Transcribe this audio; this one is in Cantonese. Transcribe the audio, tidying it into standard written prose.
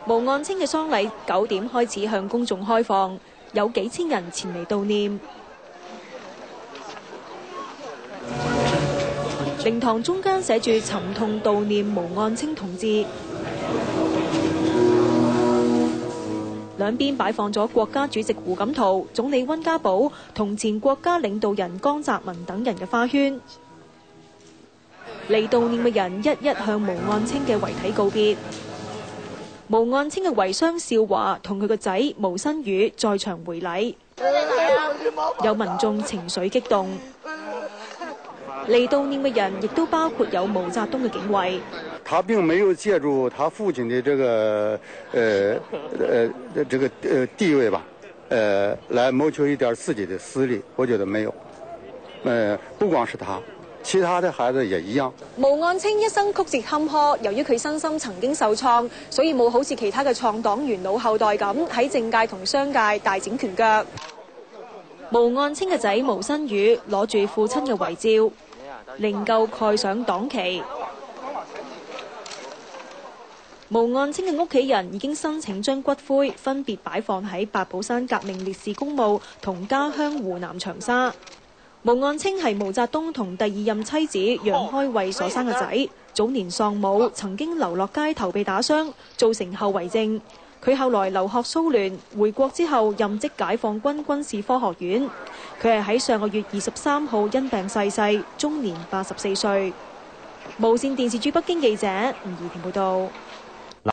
毛岸青嘅喪禮9點開始向公眾開放，有幾千人前嚟悼念。靈堂中間寫住沉痛悼念毛岸青同志，兩邊擺放咗國家主席胡錦濤、總理溫家寶同前國家領導人江澤民等人嘅花圈。嚟悼念嘅人一一向毛岸青嘅遺體告別。毛岸青嘅遺孀邵華同佢個仔毛新宇在場回禮，有民眾情緒激動。嚟悼念嘅人亦都包括有毛澤東嘅警衛。他並沒有借助他父親的地位吧，來謀求一點自己的私利，我覺得沒有。不光是他，其他的孩子也一樣。毛岸青一生曲折坎坷，由於佢身心曾經受創，所以冇好似其他嘅創黨元老後代咁喺政界同商界大展拳腳。毛岸青嘅仔毛新宇攞住父親嘅遺照，靈柩蓋上黨旗。毛岸青嘅屋企人已經申請將骨灰分別擺放喺八寶山革命烈士公墓同家鄉湖南長沙。毛岸青係毛澤東同第二任妻子楊開慧所生嘅仔，早年喪母，曾經流落街頭被打傷，造成後遺症。佢後來留學蘇聯，回國之後任職解放軍軍事科學院。佢係喺上個月23號因病逝世，終年84歲。無線電視駐北京記者吳怡婷報道。